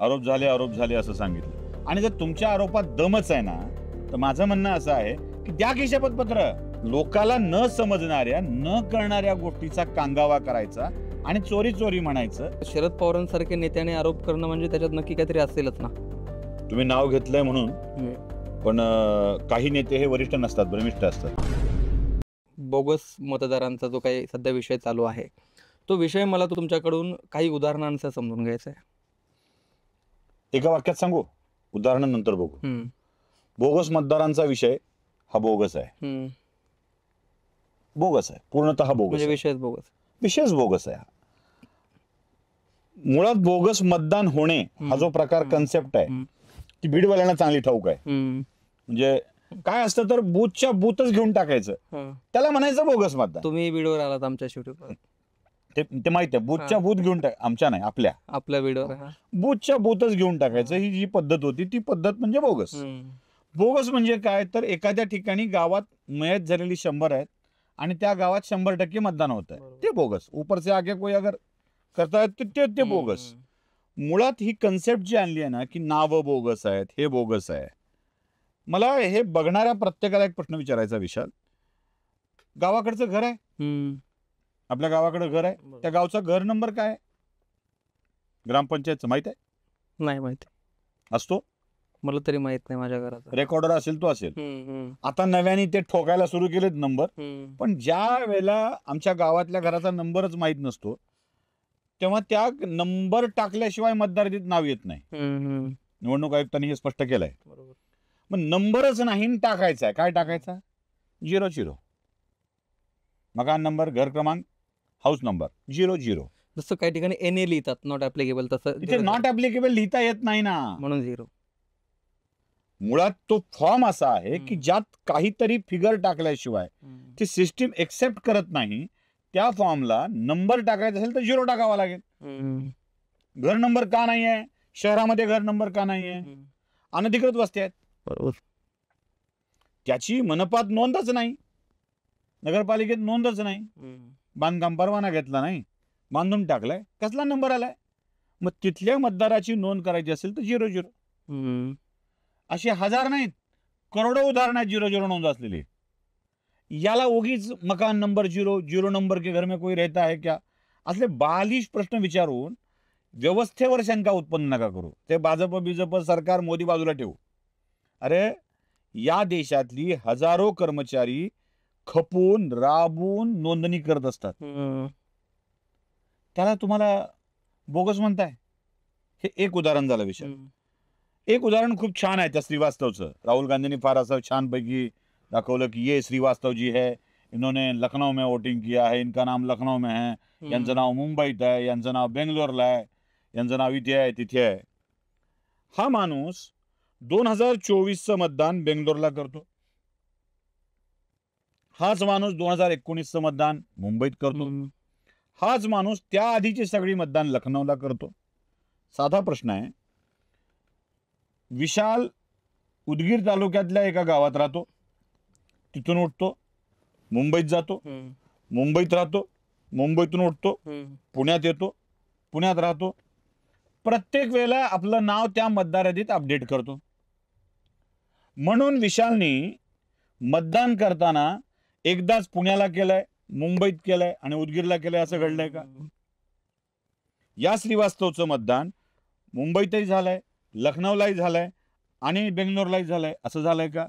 आरोप झाले असं सांगितलं. आणि जर तुमच्या आरोपात दमच आहे ना, तर माझं म्हणणं असं आहे की द्या की शपथपत्र. लोकाला न समजणाऱ्या न कळणाऱ्या गोष्टीचा कांगावा करायचा आणि चोरी चोरी म्हणायचं. शरद पवारांसारखे नेत्याने आरोप करणं म्हणजे त्याच्यात नक्की काहीतरी असेलच ना. तुम्ही नाव घेतलंय म्हणून, पण काही नेते हे वरिष्ठ नसतात, भ्रमिष्ठ असतात. बोगस मतदारांचा जो काही सध्या विषय चालू आहे, तो विषय मला तुमच्याकडून काही उदाहरणांचा समजून घ्यायचा आहे. एका वाक्यात सांगू, उदाहरणानंतर बघू. बोगस मतदारांचा विषय हा बोगस आहे. बोगस आहे, पूर्णतः बोगस. म्हणजे विषयच बोगस. विषयच बोगस आहे. मुळात बोगस मतदान होणे हा जो प्रकार, कन्सेप्ट आहे, ती बीडवाल्यांना चांगली ठाऊक आहे. म्हणजे काय असतं तर बूथच्या बूथच घेऊन टाकायचं, त्याला म्हणायचं बोगस मतदान. तुम्ही बीडवर आलात आमच्या शेवटी, ते माहिती आहे. बूथच्या बूथ घेऊन आमच्या नाही, आपल्या बीडवर बूथच्या बूथच घेऊन टाकायचं, ही जी पद्धत होती ती पद्धत म्हणजे बोगस. बोगस म्हणजे काय तर एखाद्या ठिकाणी गावात मयत झालेली 100 आहेत आणि त्या गावात 100% मतदान होत आहे, ते बोगस. ऊपरचे आगे कोई अगर करतायत ते बोगस. मुळात ही कन्सेप्ट जी आणली आहे ना, की नावं बोगस आहेत, हे बोगस आहे. मला हे बघणाऱ्या प्रत्येकाला एक प्रश्न विचारायचा, विशाल, गावाकडचं घर आहे, आपल्या गावाकडे घर आहे, त्या गावचा घर नंबर काय आहे? ग्रामपंचायतचं माहित आहे? नाही माहिती. असतो? मला तरी माहित नाही. माझ्या घरात रेकॉर्डर असेल तो असेल. आता नव्याने ते ठोकायला सुरू केलेत नंबर. पण ज्या वेळेला आमच्या गावातल्या घराचा नंबरच माहित नसतो, तेव्हा त्या नंबर टाकल्याशिवाय मतदार यादीत नाव येत नाही. निवडणूक आयुक्तांनी हे स्पष्ट केलंय. मग नंबरच नाही टाकायचा आहे, काय टाकायचा? 00. मकान नंबर, घर क्रमांक, हाऊस नंबर 00. जसं काही ठिकाणी NA लिहितात, नॉट ऍप्लिकेबल, तसं इथे नॉट ऍप्लिकेबल लिहिता येत नाही ना, म्हणून 0. मुळात तो फॉर्म असा आहे की ज्यात काहीतरी फिगर टाकल्याशिवाय ती सिस्टीम एक्सेप्ट करत नाही. त्या फॉर्मला नंबर टाकायचा असेल तर 0 टाकावा लागेल. घर नंबर का नाही आहे शहरामध्ये? घर नंबर का नाही आहे? अनधिकृत वस्ती आहेत, बरोबर. त्याची मनपात नोंदच नाही, नगरपालिकेत नोंदच नाही, बांधकाम परवाना घेतला नाही, बांधून टाकलाय, कसला नंबर आलाय? मग तिथल्या मतदाराची नोंद करायची असेल तर 00. असे हजार नाहीत, करोडो उदाहरण आहेत 00 नोंद असलेली. याला उगीच मकान नंबर 0 नंबर के घर में कोई रहता है क्या, असले बालिश प्रश्न विचारून व्यवस्थेवर शंका उत्पन्न नका करू. ते भाजप बीजप सरकार मोदी बाजूला ठेवू. अरे या देशातली हजारो कर्मचारी खपून राबून नोंदणी करत असतात, त्याला तुम्हाला बोगस म्हणताय? हे एक उदाहरण झालं विषय. एक उदाहरण खूप छान आहे त्या श्रीवास्तवचं. राहुल गांधींनी फार असं छानपैकी दाखवलं की ये श्रीवास्तव जी है, इन्होंने लखनऊ में वोटिंग किया है, इनका नाम लखनऊ में है, यांचं नाव मुंबईत आहे, यांचं नाव बेंगलोरला आहे, यांचं नाव इथे आहे तिथे आहे. हा माणूस 2024चं मतदान बेंगलोरला करतो, हाच माणूस 2019चं मतदान मुंबईत करतो, हाच माणूस त्या आधीची सगळी मतदान लखनौला करतो. साधा प्रश्न आहे, विशाल उदगीर तालुक्यातल्या एका गावात राहतो, तिथून उठतो मुंबईत जातो, मुंबईत राहतो, मुंबईतून उठतो पुण्यात येतो, पुण्यात राहतो, प्रत्येक वेळेला आपलं नाव त्या मतदार यादीत अपडेट करतो. म्हणून विशालनी मतदान करताना एकदाच पुण्याला केलंय, मुंबईत केलंय आणि उदगीरला केलंय असं घडलंय का? या श्रीवास्तवचं मतदान मुंबईतही झालंय, लखनौलाही झालंय आणि बेंगलोरलाही झालंय, असं झालंय का?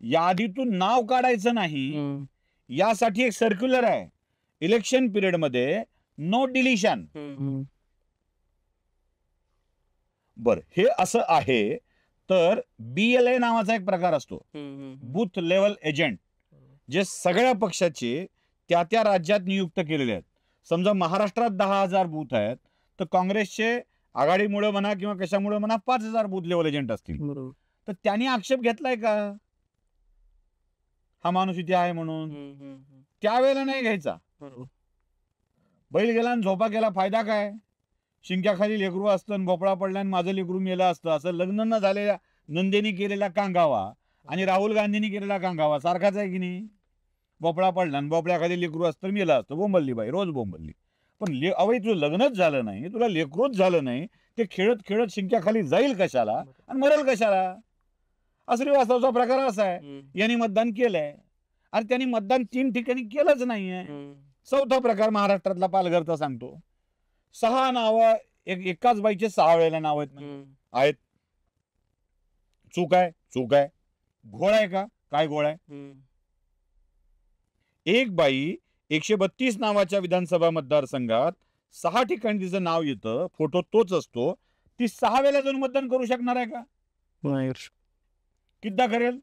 यादीतून नाव काढायचं नाही यासाठी एक सर्क्युलर आहे, इलेक्शन पिरियड मध्ये नो डिलिशन. बर, हे असं आहे. तर BLA नावाचा एक प्रकार असतो, बूथ लेवल एजंट, जे सगळ्या पक्षाचे त्या त्या राज्यात नियुक्त केलेले आहेत. समजा महाराष्ट्रात 10,000 बूथ आहेत, तर काँग्रेसचे आघाडीमुळे म्हणा किंवा कशामुळे म्हणा 5,000 बूथ लेवल एजंट असतील. तर त्यांनी आक्षेप घेतलाय का हा माणूस इथे आहे म्हणून? त्यावेळेला नाही घ्यायचा. बैल गेला आणि झोपा केला, फायदा काय? शिंक्याखाली लेकरू असतं आणि भोपळा पडला आणि माझं लेकरू मेलं असतं. असं लग्न न झालेल्या नंदेनी केलेला कांगावा आणि राहुल गांधींनी केलेला कांगावा सारखाच आहे की नाही? भोपळा पडला आणि भोपळ्याखाली लेकरू असतं, मेलं असतं, बोंबलली बाई, रोज बोंबलली. पण अवय तुझं लग्नच झालं नाही, तुला लेकरूच झालं नाही, ते खेळत खेळत शिंक्याखाली जाईल कशाला आणि मरेल कशाला? श्रीवास्तवचा प्रकार असा आहे, यांनी मतदान केलंय आणि त्यांनी मतदान 3 ठिकाणी केलंच नाहीये. चौथा प्रकार महाराष्ट्रातला पालघरचा सांगतो. 6 नावं, एकाच बाईचे 6 वेळेला नाव आहेत. चूक आहे, चूक आहे. घोळ आहे का? काय घोळ आहे? एक बाई 132 नावाच्या विधानसभा मतदारसंघात 6 ठिकाणी तिचं नाव येतं, फोटो तोच असतो. ती 6 वेळेला जाऊन मतदान करू शकणार आहे का? किद्दा करेल?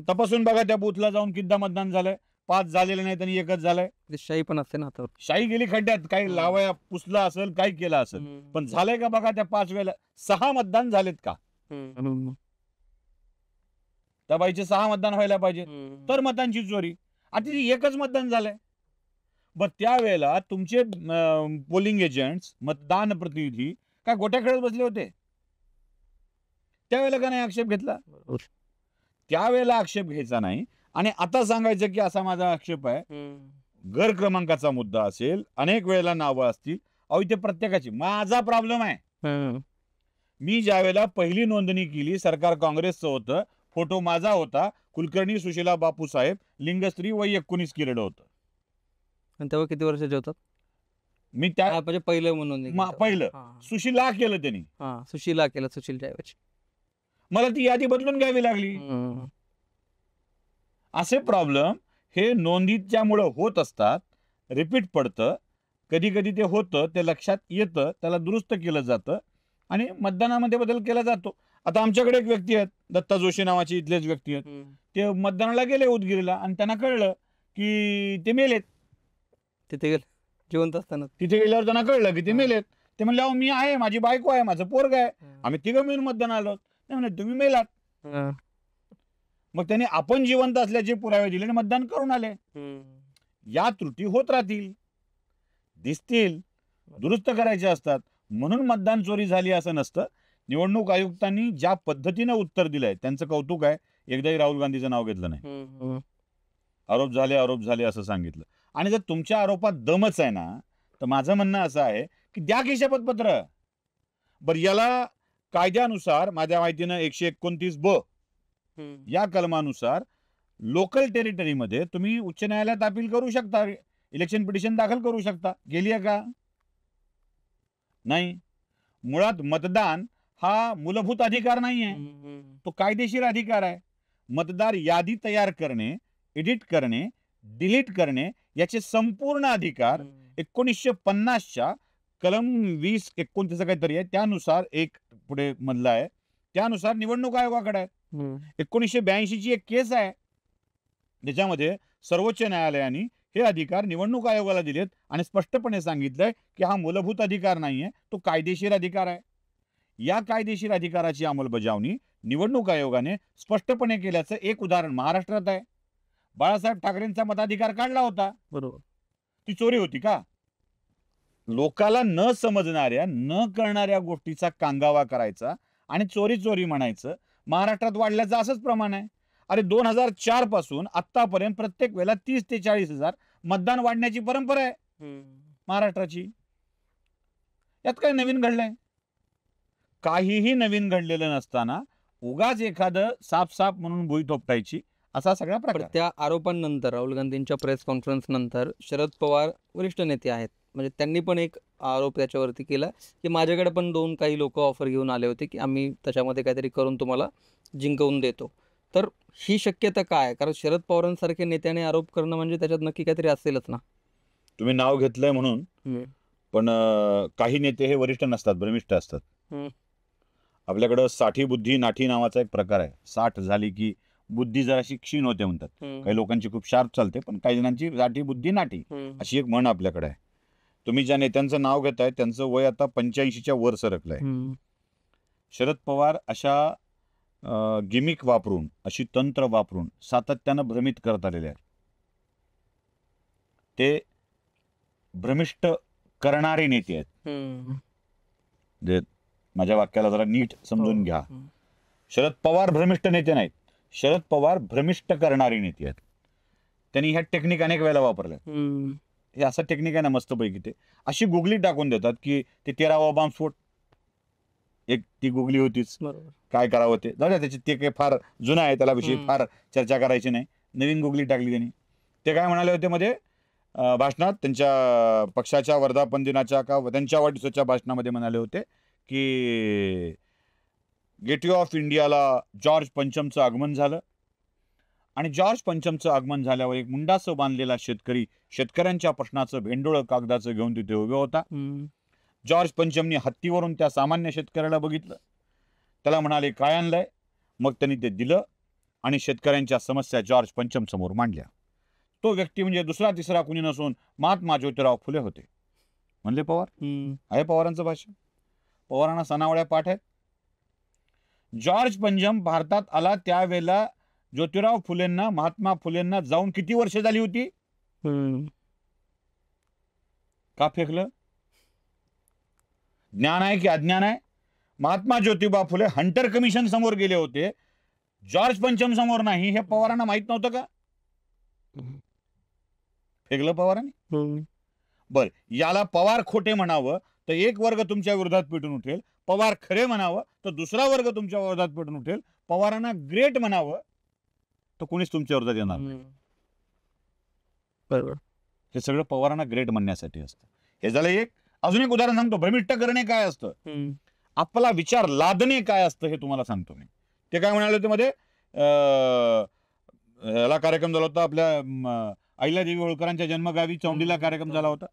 तपासून बघा त्या बूथला जाऊन किद्दा मतदान झालंय. 5 झालेले नाही आणि 1च झालंय. शाही पण असते ना हातावर. शाही गेली खड्ड्यात, काही लावाया पुसला असेल, काय केलं असेल, पण झालंय का बघा त्या 5 वेळेला. 6 मतदान झालेत का? त्या बाईचे 6 मतदान व्हायला पाहिजे, तर मतांची चोरी. आता 1च मतदान झालंय. बर त्यावेळेला तुमचे पोलिंग एजंट्स, मतदान प्रतिनिधी काय गोट्या खेळत बसले होते? त्यावेळेला का नाही आक्षेप घेतला? त्यावेळेला आक्षेप घ्यायचा नाही आणि आता सांगायचं की असा माझा आक्षेप आहे. घर क्रमांकाचा मुद्दा असेल, अनेक वेळेला नावं असतील, अहो इथे प्रत्येकाची. माझा प्रॉब्लेम आहे, मी ज्या वेळेला पहिली नोंदणी केली, सरकार काँग्रेसचं होतं, फोटो माझा होता, कुलकर्णी सुशीला बापू साहेब, लिंगस्त्री वय 19 किरड होतं. आणि तेव्हा किती वर्षाचे होतात? मी त्या म्हणजे पहिलं म्हणून पहिलं सुशीला केलं त्यांनी. सुशीला केलं, सुशीलच्या ऐवजी. मला ती यादी बदलून घ्यावी लागली. असे प्रॉब्लेम हे नोंदीच्यामुळं होत असतात. रिपीट पडतं, कधी कधी ते होतं, ते लक्षात येतं, त्याला दुरुस्त केलं जातं आणि मतदानामध्ये बदल केला जातो. आता आमच्याकडे एक व्यक्ती आहेत, दत्ता जोशी नावाचे इथलेच व्यक्ती आहेत. ते मतदानाला गेले उदगीरला आणि त्यांना कळलं की ते मेलेत. तिथे गेले जिवंत असताना? तिथे गेल्यावर त्यांना कळलं की ते मेलेत. ते म्हणले अहो मी आहे, माझी बायको आहे, माझं पोरग आहे, आम्ही 3 मिळून मतदान आलो. नाही म्हणे तुम्ही मेलात. मग त्यांनी आपण जिवंत असल्याचे पुरावे दिले आणि मतदान करून आले. या त्रुटी होत राहतील, दिसतील, दुरुस्त करायचे असतात. म्हणून मतदान चोरी झाली असं नसतं. निवडणूक आयुक्तांनी ज्या पद्धतीने उत्तर दिलंय त्यांचं कौतुक आहे. एकदाही राहुल गांधीचं नाव घेतलं नाही. आरोप झाले असं सांगितलं. आणि जर तुमच्या आरोपात दमच आहे ना, तर माझं म्हणणं असं आहे की द्या की शपथपत्र. बरं याला कायद्यानुसार माझ्या माहितीनं 129(ब) या कलमानुसार लोकल टेरिटरीमध्ये तुम्ही उच्च न्यायालयात अपील करू शकता, इलेक्शन पिटिशन दाखल करू शकता. गेली आहे का? नाही. मुळात मतदान हा मूलभूत अधिकार नाहीये, तो कायदेशीर अधिकार आहे. मतदार यादी तयार करणे, एडिट करणे, डिलीट करणे याचे संपूर्ण अधिकार 1950च्या कलम 20-29 काहीतरी आहे, त्यानुसार एक पुढे मधला आहे, त्यानुसार निवडणूक आयोगाकडे आहे. 1982ची एक केस आहे, ज्याच्यामध्ये सर्वोच्च न्यायालयाने हे अधिकार निवडणूक आयोगाला दिलेत आणि स्पष्टपणे सांगितलंय की हा मूलभूत अधिकार नाहीये, तो कायदेशीर अधिकार आहे. या कायदेशीर अधिकाराची अंमलबजावणी निवडणूक आयोगाने स्पष्टपणे केल्याचं एक उदाहरण महाराष्ट्रात आहे. बाळासाहेब ठाकरेंचा मताधिकार काढला होता, बरोबर. ती चोरी होती का? लोकाला न समजणाऱ्या, न कळणाऱ्या गोष्टीचा कांगावा करायचा आणि चोरी चोरी म्हणायचं महाराष्ट्रात वाढल्याचं असंच प्रमाण आहे. अरे 2004 पासून आतापर्यंत प्रत्येक वेळेला 30 ते 40 हजार मतदान वाढण्याची परंपरा आहे महाराष्ट्राची. यात काय नवीन घडलंय? काहीही नवीन घडलेलं नसताना उगाच एखादं साफ म्हणून भुई थोपटायची, असा सगळा प्रकार. त्या आरोपांनंतर, राहुल गांधींच्या प्रेस कॉन्फरन्स नंतर शरद पवार वरिष्ठ नेते आहेत, म्हणजे त्यांनी पण एक आरोप त्याच्यावरती केला की माझ्याकडे पण काही लोक ऑफर घेऊन आले होते की आम्ही त्याच्यामध्ये काहीतरी करून तुम्हाला जिंकवून देतो. तर ही शक्यता काय? कारण शरद पवारांसारखे नेत्याने आरोप करणं म्हणजे त्याच्यात नक्की काहीतरी असेलच ना. तुम्ही नाव घेतलंय म्हणून, पण काही नेते हे वरिष्ठ नसतात, भ्रमिष्ठ असतात. आपल्याकडं 60 बुद्धी नाठी नावाचा एक प्रकार आहे. 60 झाली की बुद्धी जराशी क्षीण होते म्हणतात. काही लोकांची खूप शार्प चालते, पण काही जणांची 60 बुद्धी नाठी अशी एक म्हण आपल्याकडे आहे. तुम्ही ज्या नेत्यांचं नाव घेताय त्यांचं वय आता 85च्या वर सरकलंय. शरद पवार अशा गिमिक वापरून, अशी तंत्र वापरून सातत्यानं भ्रमित करत आलेले आहेत. ते भ्रमिष्ट करणारे नेते आहेत. माझ्या वाक्याला जरा नीट समजून घ्या. शरद पवार भ्रमिष्ठ नेते नाहीत, शरद पवार भ्रमिष्ट करणारे नेते आहेत. त्यांनी ह्या टेक्निक अनेक वेळेला वापरल्या. हे असं टेक्निक आहे ना मस्तपैकी, ते अशी गुगली टाकून देतात की ते 13वा बॉम्बस्फोट, एक ती गुगली होतीच, बरोबर. काय करावं ते जाऊ द्या, त्याची ते काही फार जुनं आहे, त्याला विषयी हम्म. फार चर्चा करायची नाही. नवीन गुगली टाकली त्यांनी. ते काय म्हणाले होते मध्ये भाषणात, त्यांच्या पक्षाच्या वर्धापन दिनाच्या का त्यांच्या वाढदिवसाच्या भाषणामध्ये म्हणाले होते की गेटवे ऑफ इंडियाला जॉर्ज पंचमचं आगमन झालं, आणि जॉर्ज पंचमचं आगमन झाल्यावर एक मुंडासं बांधलेला शेतकरी शेतकऱ्यांच्या प्रश्नाचं भेंडोळं कागदाचं घेऊन तिथे उभे होता. जॉर्ज पंचमनी हत्तीवरून त्या सामान्य शेतकऱ्याला बघितलं, त्याला म्हणाले काय आणलंय, मग त्यांनी ते दिलं आणि शेतकऱ्यांच्या समस्या जॉर्ज पंचम समोर मांडल्या. तो व्यक्ती म्हणजे दुसरा तिसरा कुणी नसून महात्मा ज्योतिराव फुले होते. म्हणले पवार आहे पवारांचं भाषण, पवारांना सणावळ्या पाठ आहेत. जॉर्ज पंचम भारतात आला त्यावेळेला ज्योतिराव फुलेंना, महात्मा फुलेंना जाऊन किती वर्ष झाली होती? का फेकलं? ज्ञान आहे की अज्ञान आहे? महात्मा ज्योतिबा फुले हंटर कमिशन समोर गेले होते, जॉर्ज पंचम समोर नाही. हे पवारांना माहित नव्हतं का? फेकलं पवारांनी. बर, याला पवार खोटे म्हणावं तर एक वर्ग तुमच्या विरोधात पेटून उठेल, पवार खरे म्हणावं तर दुसरा वर्ग तुमच्या विरोधात पेटून उठेल, पवारांना ग्रेट म्हणावं तर कोणीच तुमच्या विरोधात येणार नाही. बरोबर. हे सगळं पवारांना ग्रेट म्हणण्यासाठी असतं. हे झालं एक. अजून एक उदाहरण सांगतो. भ्रमिष्ट करणे काय असतं, आपला विचार लादणे काय असतं हे तुम्हाला सांगतो मी. ते काय म्हणाले होते मध्ये, याला कार्यक्रम झाला होता आपल्या अहिल्यादेवी होळकरांच्या जन्मगावी चौंडीला कार्यक्रम झाला होता.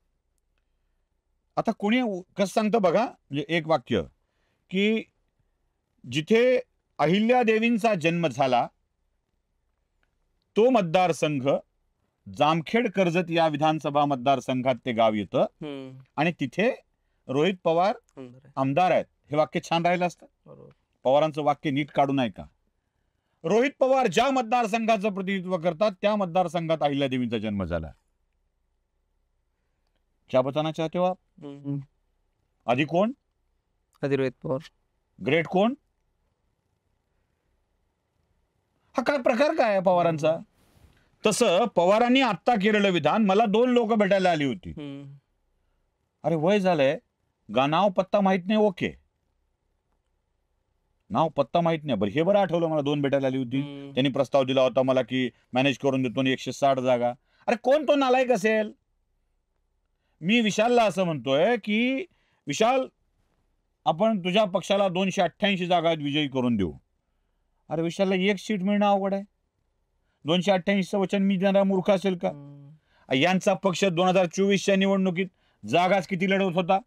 आता कोणी कसं सांगतं बघा, म्हणजे एक वाक्य की जिथे अहिल्यादेवींचा जन्म झाला तो मतदारसंघ जामखेड कर्जत या विधानसभा मतदारसंघात ते गाव येतं, आणि तिथे रोहित पवार आमदार आहेत. हे वाक्य छान राहिलं असतं. पवारांचं वाक्य नीट काढून आहे का? रोहित पवार ज्या मतदारसंघाचं प्रतिनिधित्व करतात त्या मतदारसंघात अहिल्यादेवींचा जन्म झाला. क्या बताना चाहते हो आप? आधी कोण? आधी रोहित पवार. ग्रेट कोण? हा काय प्रकार काय आहे पवारांचा? तसं पवारांनी आत्ता केलेलं विधान, मला 2 लोक भेटायला आली होती. अरे वय झालंय, नाव पत्ता माहित नाही. ओके, नाव पत्ता माहित नाही. बरं, हे बरं आठवलं मला. 2 भेटायला आली होती, त्यांनी प्रस्ताव दिला होता मला की मॅनेज करून देतो 160 जागा. अरे कोण तो नालायक असेल? मी विशालला असं म्हणतोय की विशाल, आपण तुझ्या पक्षाला 288 जागा विजयी करून देऊ. अरे विशालला 1 सीट मिळणं अवघड आहे. 288चं वचन मी देणारा मूर्ख असेल का? यांचा पक्ष 2024च्या निवडणुकीत जागाच किती लढवत होता?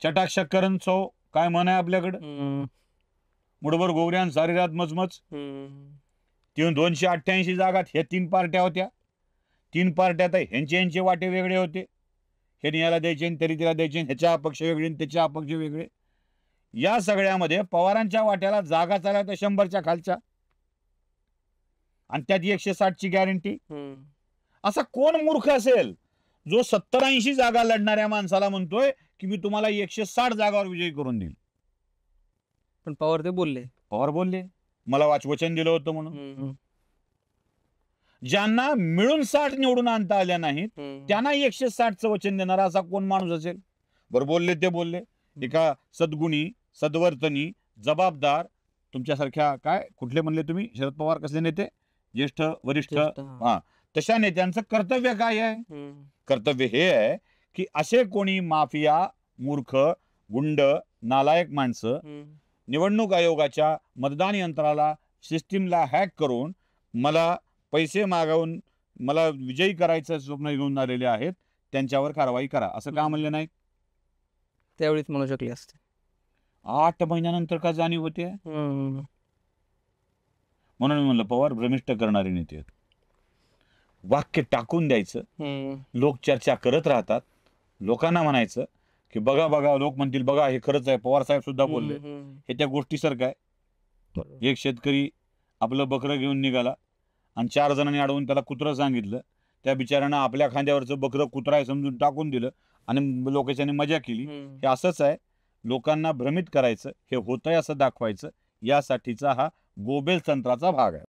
चटाक्षक करण सो काय म्हण आहे आपल्याकडं, मुठभर गोवऱ्यान सारी रात मचमच. 288 जागात ह्या 3 पार्ट्या होत्या. 3 पार्ट्यात ह्यांचे वाटे वेगळे होते. हे याला द्यायचे, तरी त्याला द्यायचे, ह्याच्या अपक्ष वेगळे, त्याच्या अपक्ष वेगळे. या सगळ्यामध्ये पवारांच्या वाट्याला जागा चालल्या तर 100च्या खालच्या, आणि त्यात 160ची गॅरंटी. असा कोण मूर्ख असेल जो 70-80 जागा लढणाऱ्या माणसाला म्हणतोय की मी तुम्हाला 160 जागावर विजयी करून देईल? पण पवार ते बोलले. पवार बोलले मला वचन दिलं होतं म्हणून. ज्यांना मिळून 60 निवडून आणता आल्या नाहीत त्यांना 160चं वचन देणारा असा कोण माणूस असेल? बरं, बोलले ते बोलले. एका सद्गुणी, सद्वर्तनी, जबाबदार, तुमच्यासारख्या काय कुठले म्हणले तुम्ही, शरद पवार कसले नेते, ज्येष्ठ वरिष्ठ, हा, तशा नेत्यांचं कर्तव्य काय आहे? कर्तव्य हे आहे की असे कोणी माफिया, मूर्ख, गुंड, नालायक माणसं निवडणूक आयोगाच्या मतदान यंत्राला, सिस्टीमला हॅक करून मला पैसे मागवून मला विजयी करायचं स्वप्न घेऊन आलेले आहेत, त्यांच्यावर कारवाई करा. असं का म्हणले नाही? त्यावेळीच म्हणू शकले असते. 8 महिन्यानंतर का जाणीव होते? म्हणून मी म्हणलं पवार भ्रमिष्ट करणारे नेते आहेत. वाक्य टाकून द्यायचं, लोक चर्चा करत राहतात, लोकांना म्हणायचं की बघा बघा, लोक म्हणतील बघा हे खरंच आहे, पवार साहेब सुद्धा बोलले. हे त्या गोष्टीसारखं आहे. एक शेतकरी आपलं बकरं घेऊन निघाला आणि 4 जणांनी अडवून त्याला कुत्रं सांगितलं. त्या बिचाऱ्यानं आपल्या खांद्यावरचं बकरं कुत्रा आहे समजून टाकून दिलं आणि लोकांनी मजा केली. हे असंच आहे, लोकांना भ्रमित करायचं, हे होतंय असं दाखवायचं, यासाठीचा हा गोबेल तंत्राचा भाग आहे.